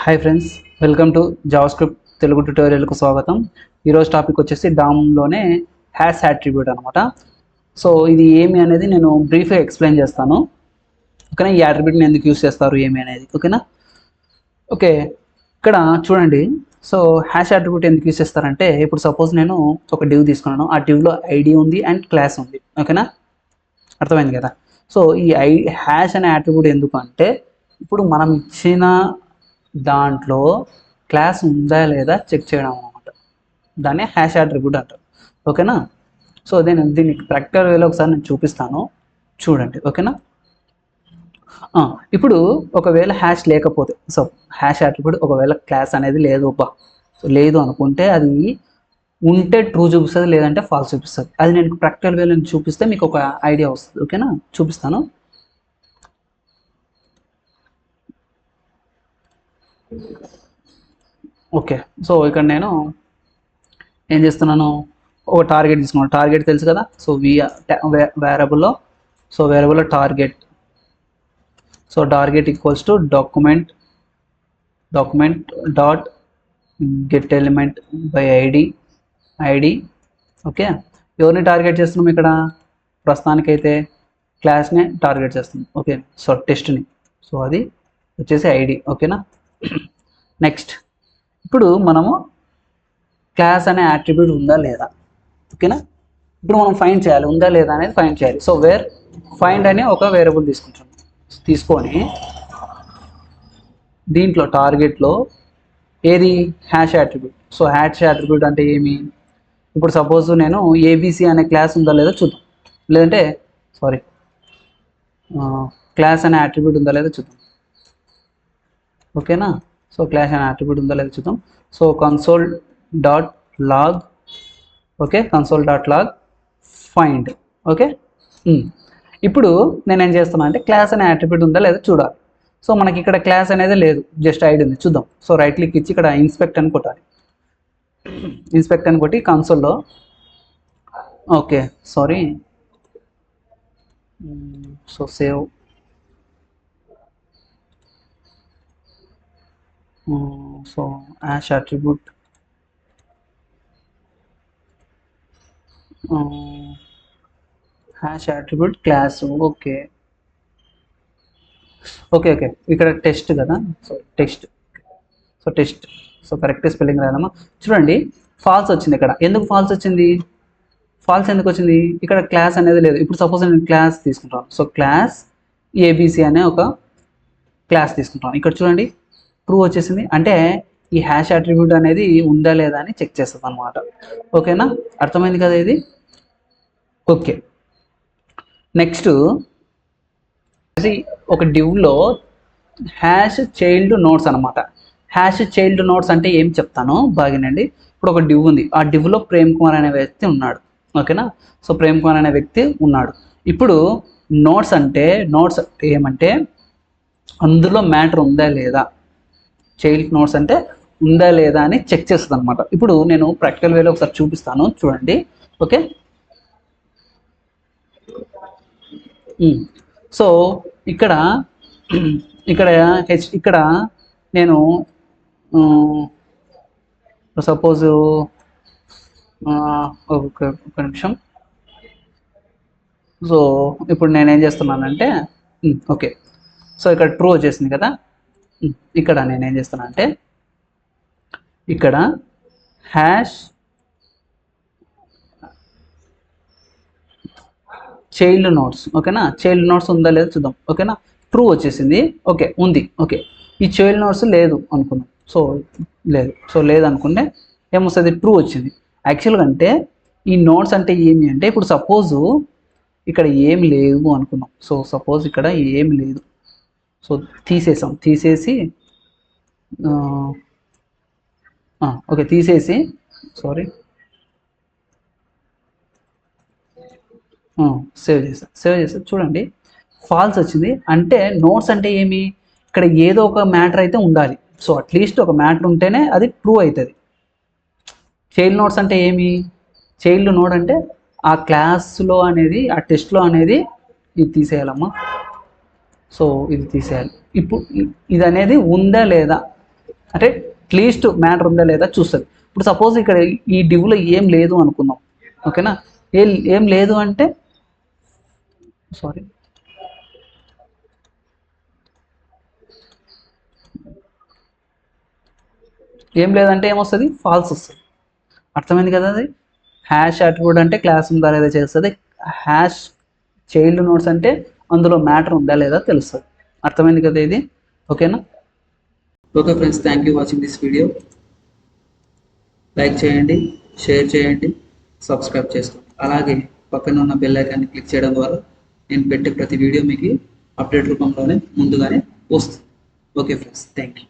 Hi friends, welcome to JavaScript Telugu ట్యుటోరియల్కు స్వాగతం. ఈరోజు టాపిక్ వచ్చేసి డామ్లోనే హ్యాష్ అట్రిబ్యూట్ అనమాట. సో ఇది ఏమి అనేది నేను బ్రీఫ్గా ఎక్స్ప్లెయిన్ చేస్తాను. ఓకేనా, ఈ అట్రిబ్యూట్ని ఎందుకు యూస్ చేస్తారు ఏమి అనేది. ఓకేనా, ఓకే. ఇక్కడ చూడండి. సో హ్యాష్ అట్రిబ్యూట్ ఎందుకు యూస్ చేస్తారంటే, ఇప్పుడు సపోజ్ నేను ఒక డివ్ తీసుకున్నాను. ఆ డివ్లో ఐడి ఉంది అండ్ క్లాస్ ఉంది. ఓకేనా, అర్థమైంది కదా. సో ఈ హ్యాష్ అనే అట్రిబ్యూట్ ఎందుకు అంటే, ఇప్పుడు మనం ఇచ్చిన దాంట్లో క్లాస్ ఉందా లేదా చెక్ చేయడం అనమాట. దాన్ని హ్యాష్ అట్రిబ్యూట్ అంటారు. ఓకేనా, సో నేను దీన్ని ప్రాక్టికల్ వేలో ఒకసారి నేను చూపిస్తాను, చూడండి. ఓకేనా, ఇప్పుడు ఒకవేళ హ్యాష్ లేకపోతే, సో హ్యాష్ అట్రిబ్యూట్ ఒకవేళ క్లాస్ అనేది లేదు లేదు అనుకుంటే, అది ఉంటే ట్రూ చూపిస్తుంది, లేదంటే ఫాల్స్ చూపిస్తుంది. అది నేను ప్రాక్టికల్ వేలో చూపిస్తే మీకు ఒక ఐడియా వస్తుంది. ఓకేనా, చూపిస్తాను. ఓకే, సో ఇక్కడ నేను ఏం చేస్తున్నాను, ఒక టార్గెట్ తీసుకున్నాను. టార్గెట్ తెలుసు కదా. సో వేరియబుల్లో target, so target equals to document dot get element by ID. Okay, ఎవరిని టార్గెట్ చేస్తున్నాం ఇక్కడ, ప్రస్తుతానికైతే క్లాస్నే టార్గెట్ చేస్తున్నాం. ఓకే, సో టెస్ట్ని, సో అది వచ్చేసి ఐడి. ఓకేనా, నెక్స్ట్ ఇప్పుడు మనము క్లాస్ అనే అట్రిబ్యూట్ ఉందా లేదా. ఓకేనా, ఇప్పుడు మనం ఫైండ్ చేయాలి ఉందా లేదా అనేది ఫైండ్ చేయాలి. సో ఫైండ్ అనే ఒక వేరియబుల్ తీసుకొని దీంట్లో టార్గెట్లో ఏది hash attribute. So hash attribute అంటే ఏమి, ఇప్పుడు సపోజ్ నేను ఏబిసి అనే క్లాస్ ఉందా లేదా చూద్దాం, లేదంటే క్లాస్ అనే అట్రిబ్యూట్ ఉందా లేదా చూద్దాం. ఓకేనా, సో క్లాస్ అనే అట్రిబ్యూట్ ఉందా లేదా చూద్దాం. So console.log, okay, console.log find. Okay, ఇప్పుడు నేను ఏం చేస్తున్నా అంటే క్లాస్ అనే అట్రిబ్యూట్ ఉందా లేదా చూడాలి. సో మనకి ఇక్కడ క్లాస్ అనేది లేదు, జస్ట్ ఐడి ఉంది. చూద్దాం. సో రైట్ క్లిక్ ఇచ్చి ఇక్కడ ఇన్స్పెక్ట్ అని కొట్టాలి. ఇన్స్పెక్ట్ అని కొట్టి కన్సోల్లో, okay sorry, so save, so hash attribute, hash attribute class. Okay okay okay ఇక్కడ టెస్ట్ కదా. So test, so correct spelling రాయడమా. చూడండి, ఫాల్స్ వచ్చింది ఇక్కడ. ఎందుకు ఫాల్స్ వచ్చింది, ఫాల్స్ ఎందుకు వచ్చింది, ఇక్కడ క్లాస్ అనేది లేదు. ఇప్పుడు సపోజ్ నేను క్లాస్ తీసుకుంటాను. సో క్లాస్ ఏబిసి అనే ఒక క్లాస్ తీసుకుంటాను. ఇక్కడ చూడండి, ట్రూ వచ్చేసింది. అంటే ఈ హ్యాష్ అట్రిబ్యూట్ అనేది ఉందా లేదా అని చెక్ చేస్తుంది అనమాట. ఓకేనా, అర్థమైంది కదా ఇది. ఓకే, నెక్స్ట్ ఒక డివ్లో హ్యాష్ చైల్డ్ నోట్స్ అనమాట. హ్యాష్ చైల్డ్ నోట్స్ అంటే ఏం చెప్తాను బాగానండి. ఇప్పుడు ఒక డివ్ ఉంది. ఆ డివ్లో ప్రేమ్ కుమార్ అనే వ్యక్తి ఉన్నాడు. ఓకేనా, సో ప్రేమ్ కుమార్ అనే వ్యక్తి ఉన్నాడు. ఇప్పుడు నోట్స్ అంటే ఏమంటే అందులో మ్యాటర్ ఉందా లేదా, చైల్డ్ నోట్స్ అంటే ఉందా లేదా అని చెక్ చేస్తుంది అనమాట. ఇప్పుడు నేను ప్రాక్టికల్ వేలో ఒకసారి చూపిస్తాను, చూడండి. ఓకే, సో ఇక్కడ నేను సపోజ్ ఒక నిమిషం. సో ఇప్పుడు నేనేం చేస్తున్నానంటే, ఓకే, సో ఇక్కడ ట్రూ వచ్చేసింది కదా. ఇక్కడ నేనేం చేస్తున్నా అంటే, ఇక్కడ హ్యాష్ చైల్డ్ నోట్స్, ఓకేనా, చైల్డ్ నోట్స్ ఉందా లేదా చూద్దాం. ఓకేనా, ట్రూ వచ్చేసింది. ఓకే, ఉంది. ఓకే, ఈ చైల్డ్ నోట్స్ లేదు అనుకుందాం. సో లేదు అనుకుంటే ఏమొస్తుంది, ట్రూ వచ్చింది. యాక్చువల్గా అంటే ఈ నోట్స్ అంటే ఏమి అంటే, ఇప్పుడు సపోజు ఇక్కడ ఏమి లేవు అనుకుందాం. సో సపోజ్ ఇక్కడ ఏమి లేదు, సో తీసేసి ఓకే, తీసేసి సారీ సేవ్ చేస్తా. చూడండి, ఫాల్స్ వచ్చింది. అంటే నోట్స్ అంటే ఏమి, ఇక్కడ ఏదో ఒక మ్యాటర్ అయితే ఉండాలి. సో అట్లీస్ట్ ఒక మ్యాటర్ ఉంటేనే అది ట్రూ అవుతుంది. చైల్డ్ నోట్స్ అంటే ఏమి, చైల్డ్ నోడ్ అంటే ఆ క్లాస్లో అనేది, ఆ టెస్ట్లో అనేది ఇది తీసేయాలమ్మా. సో ఇది తీసేయాలి. ఇప్పుడు ఇది అనేది ఉందా లేదా, అంటే అట్లీస్ట్ మ్యాటర్ ఉందా లేదా చూస్తుంది. ఇప్పుడు సపోజ్ ఇక్కడ ఈ డివ్లో ఏం లేదు అనుకుందాం, ఓకేనా. ఏం లేదు అంటే సారీ, ఏం లేదంటే ఏమొస్తుంది, ఫాల్స్ వస్తుంది. అర్థమైంది కదా. అది హ్యాష్ అట్రిబ్యూట్ అంటే క్లాస్ ఉందా లేదా చేస్తుంది, హ్యాష్ చైల్డ్ నోట్స్ అంటే అందులో మ్యాటర్ ఉందా లేదా తెలుస్తుంది. అర్థమైంది కదా ఇది, ఓకేనా. Okay friends, thank you watching this video. Like చేయండి, షేర్ చేయండి, సబ్స్క్రైబ్ చేసుకోండి. అలాగే పక్కన ఉన్న బెల్ ఐకాన్ని క్లిక్ చేయడం ద్వారా నేను పెట్టే ప్రతి వీడియో మీకు అప్డేట్ రూపంలోనే ముందుగానే వస్తుంది. Okay friends, thank you.